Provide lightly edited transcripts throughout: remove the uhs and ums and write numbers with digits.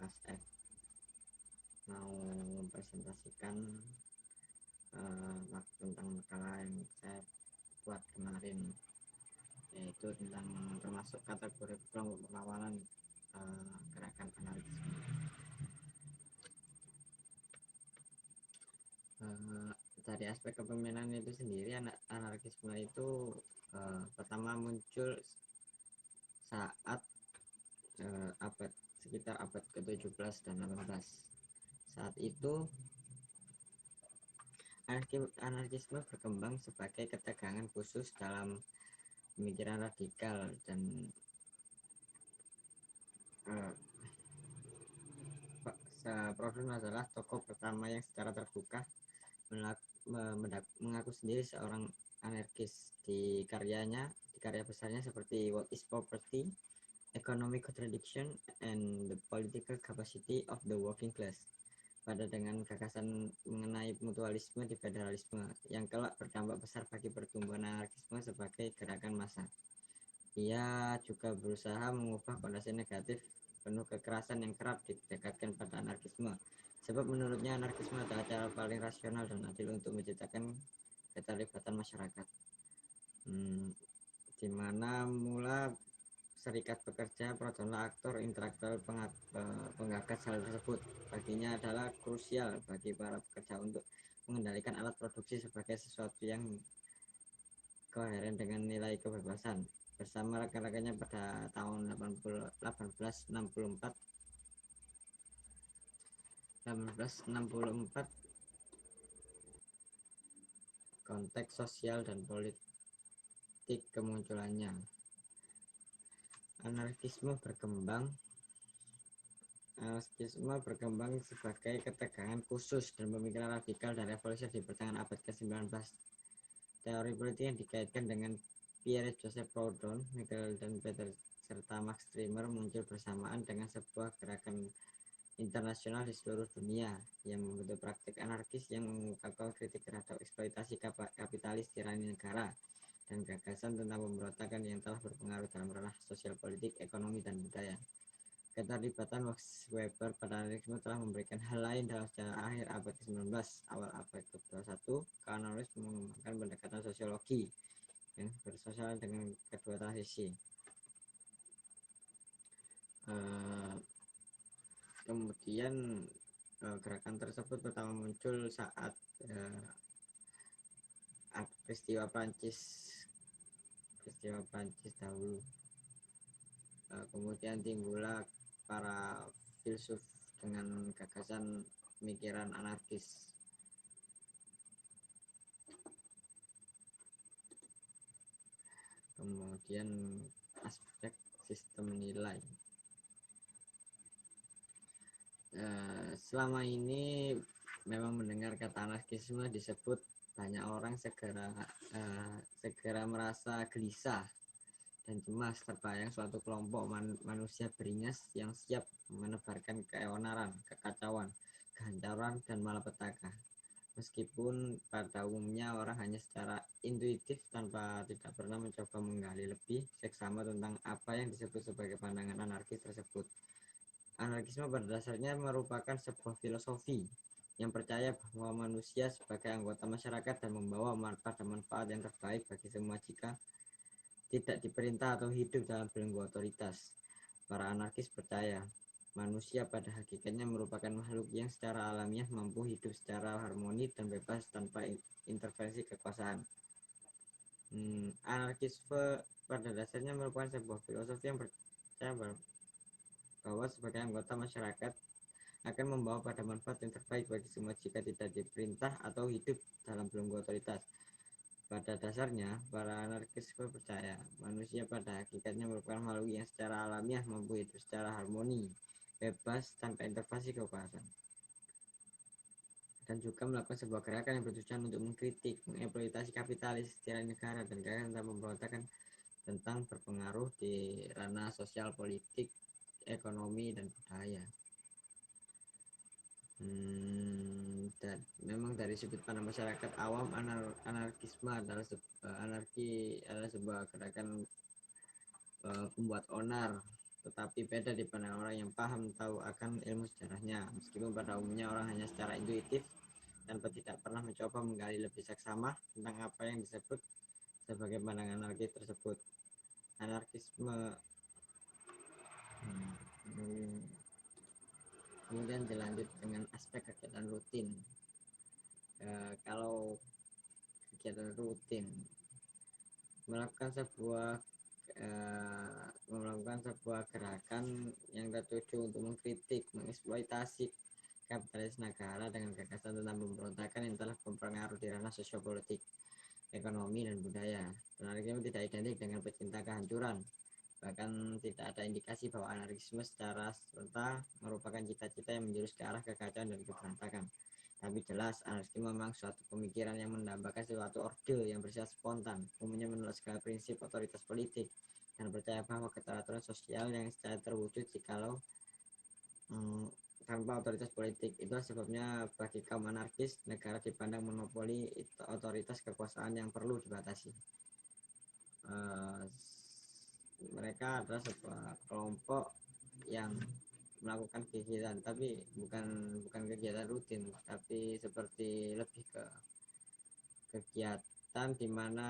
kelas F mau mempresentasikan tentang makalah yang saya buat kemarin, yaitu tentang termasuk kategori kelompok perlawanan gerakan anarkisme. Dari aspek kepemimpinan itu sendiri, anarkisme itu pertama muncul saat sekitar abad ke-17 dan 18. Saat itu anarkisme berkembang sebagai ketegangan khusus dalam pemikiran radikal, dan Proudhon adalah tokoh pertama yang secara terbuka mengaku sendiri seorang anarkis. Di karya besarnya seperti What is Property, Economic Contradiction, and the Political Capacity of the Working Class, pada dengan gagasan mengenai mutualisme di federalisme yang kelak berdampak besar bagi pertumbuhan anarkisme sebagai gerakan massa. Ia juga berusaha mengubah kondisi negatif penuh kekerasan yang kerap didekatkan pada anarkisme, sebab menurutnya anarkisme adalah cara paling rasional dan adil untuk menciptakan keterlibatan masyarakat. Di mana mula serikat pekerja, Proudhonlah aktor intelektual penggagas hal tersebut. Baginya adalah krusial bagi para pekerja untuk mengendalikan alat produksi sebagai sesuatu yang koheren dengan nilai kebebasan. Bersama rekan-rekannya pada tahun 1864 konteks sosial dan politik kemunculannya. Anarkisme berkembang sebagai ketegangan khusus dan pemikiran radikal dan revolusi di pertengahan abad ke-19. Teori politik yang dikaitkan dengan Pierre Joseph Proudhon, Michael dan Peter serta Max Streamer muncul bersamaan dengan sebuah gerakan internasional di seluruh dunia yang membentuk praktik anarkis yang mengungkapkan kritik terhadap eksploitasi kapitalis tirani negara dan gagasan tentang pemberontakan yang telah berpengaruh dalam ranah sosial, politik, ekonomi, dan budaya. Keterlibatan Max Weber pada anarkisme telah memberikan hal lain dalam sejarah akhir abad ke-19, awal abad ke-21. Karl Marx mengembangkan pendekatan sosiologi yang bersosial dengan kedua transisi. Kemudian gerakan tersebut pertama muncul saat peristiwa Prancis dahulu. Kemudian timbullah para filsuf dengan gagasan pemikiran anarkis. Kemudian aspek sistem nilai. Selama ini memang mendengar kata anarkisme disebut, banyak orang segera merasa gelisah dan cemas, terbayang suatu kelompok manusia beringas yang siap menebarkan keonaran, kekacauan, kehancuran, dan malapetaka. Meskipun pada umumnya orang hanya secara intuitif tanpa tidak pernah mencoba menggali lebih seksama tentang apa yang disebut sebagai pandangan anarkis tersebut. Anarkisme pada dasarnya merupakan sebuah filosofi yang percaya bahwa manusia sebagai anggota masyarakat dan membawa pada manfaat yang terbaik bagi semua jika tidak diperintah atau hidup dalam belenggu otoritas. Para anarkis percaya manusia pada hakikatnya merupakan makhluk yang secara alamiah mampu hidup secara harmoni dan bebas tanpa intervensi kekuasaan. Anarkisme pada dasarnya merupakan sebuah filosofi yang percaya bahwa sebagai anggota masyarakat akan membawa pada manfaat yang terbaik bagi semua jika tidak diperintah atau hidup dalam belenggu otoritas. Pada dasarnya, para anarkis percaya manusia pada hakikatnya merupakan makhluk yang secara alamiah mampu hidup secara harmoni, bebas, tanpa intervensi kekuasaan. Dan juga melakukan sebuah gerakan yang bertujuan untuk mengkritik, mengeksploitasi kapitalis, tirani negara, dan gerakan tentang pemberontakan tentang berpengaruh di ranah sosial, politik, ekonomi, dan budaya. Dan memang dari sudut pandang masyarakat awam, anarkisme adalah anarki adalah sebuah gerakan pembuat onar tetapi beda di pandangan orang yang paham tahu akan ilmu sejarahnya. Meskipun pada umumnya orang hanya secara intuitif tanpa tidak pernah mencoba menggali lebih seksama tentang apa yang disebut sebagai pandangan anarkis tersebut. Anarkisme kemudian dilanjut dengan aspek kegiatan rutin. Kalau kegiatan rutin melakukan sebuah gerakan yang tertuju untuk mengkritik, mengeksploitasi kapitalis negara dengan gagasan tentang pemberontakan yang telah berpengaruh di ranah sosiopolitik, ekonomi, dan budaya. Anarkisme tidak identik dengan pecinta kehancuran, bahkan tidak ada indikasi bahwa anarkisme secara serta merupakan cita-cita yang menjurus ke arah kekacauan dan keberontakan. Tapi jelas, anarkisme memang suatu pemikiran yang mendambakan suatu orde yang bersifat spontan, umumnya menolak segala prinsip otoritas politik, dan percaya bahwa keteraturan sosial yang secara terwujud jikalau tanpa otoritas politik. Itulah sebabnya bagi kaum anarkis, negara dipandang monopoli otoritas kekuasaan yang perlu dibatasi. Mereka adalah sebuah kelompok yang melakukan kegiatan, tapi bukan kegiatan rutin, tapi seperti lebih ke kegiatan di mana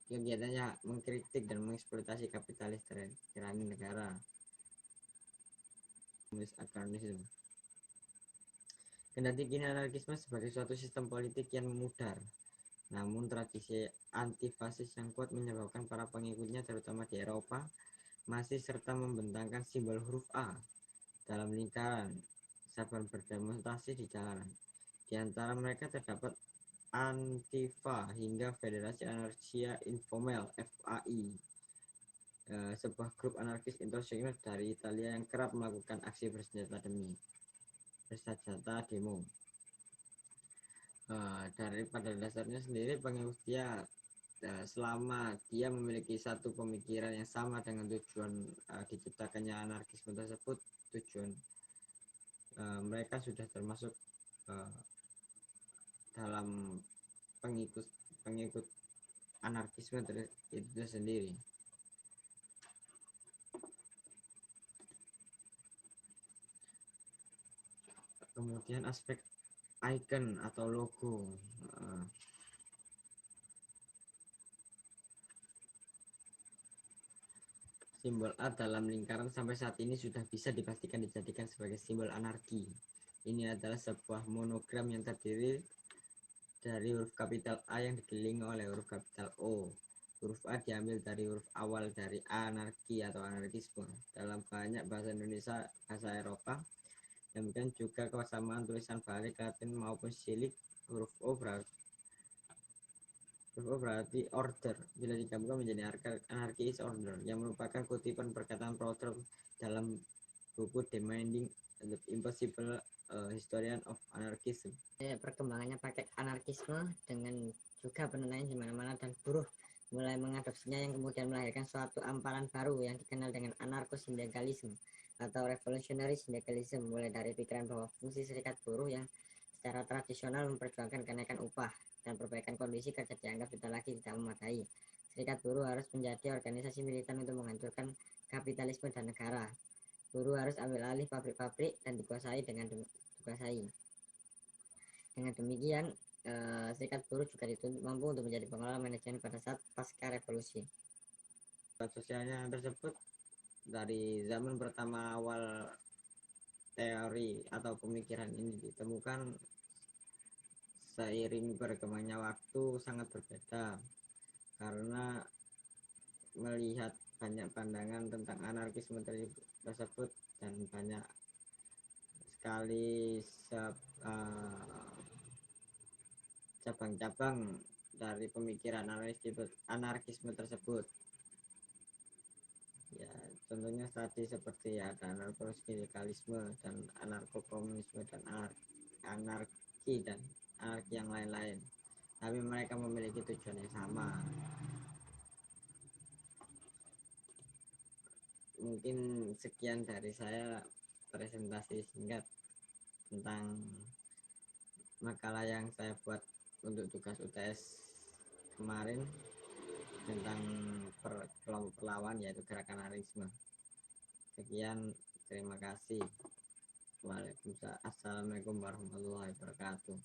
kegiatannya mengkritik dan mengeksploitasi kapitalis tirani negara. Anarkisme. Kendati kini anarkisme sebagai suatu sistem politik yang memudar, namun tradisi antifasis yang kuat menyebabkan para pengikutnya terutama di Eropa masih serta membentangkan simbol huruf A dalam lingkaran saat berdemonstrasi di jalanan. Di antara mereka terdapat Antifa hingga Federasi Anarchia Informel (FAI), sebuah grup anarkis internasional dari Italia yang kerap melakukan aksi bersenjata demo. Pada dasarnya sendiri pengikut dia, selama dia memiliki satu pemikiran yang sama dengan tujuan diciptakannya anarkisme tersebut, tujuan mereka sudah termasuk dalam pengikut anarkisme itu sendiri. Kemudian aspek icon atau logo. Simbol A dalam lingkaran sampai saat ini sudah bisa dipastikan dijadikan sebagai simbol anarki. Ini adalah sebuah monogram yang terdiri dari huruf kapital A yang dikelilingi oleh huruf kapital O. Huruf A diambil dari huruf awal dari anarki atau anarkisme. Dalam banyak bahasa Indonesia, bahasa Eropa, demikian juga kesamaan tulisan balik Latin maupun silik. Huruf O berarti order. Bila digabungkan menjadi anarchy is order, yang merupakan kutipan perkataan Proudhon dalam buku Demanding the Impossible, Historian of Anarchism. Perkembangannya pakai anarkisme dengan juga penentangan di mana-mana dan buruh mulai mengadopsinya, yang kemudian melahirkan suatu amparan baru yang dikenal dengan anarko-sindikalisme atau revolutionary syndicalism, mulai dari pikiran bahwa fungsi serikat buruh yang secara tradisional memperjuangkan kenaikan upah dan perbaikan kondisi kerja dianggap tidak memadai. Serikat buruh harus menjadi organisasi militan untuk menghancurkan kapitalisme dan negara. Buruh harus ambil alih pabrik-pabrik dan dikuasai. Dengan demikian, serikat buruh juga dituntut mampu untuk menjadi pengelola manajemen pada saat pasca revolusi. Sosialnya tersebut dari zaman pertama awal teori atau pemikiran ini ditemukan, seiring berkembangnya waktu sangat berbeda, karena melihat banyak pandangan tentang anarkisme tersebut dan banyak sekali cabang-cabang dari pemikiran anarkisme tersebut. Ya, contohnya tadi seperti ada anarko-sindikalisme dan anarko-komunisme dan anarki yang lain-lain, tapi mereka memiliki tujuan yang sama. Mungkin sekian dari saya presentasi singkat tentang makalah yang saya buat untuk tugas UTS kemarin. tentang kelompok perlawan, yaitu gerakan anarkisme. Sekian, terima kasih. Waalaikumsalam. Assalamualaikum warahmatullahi wabarakatuh.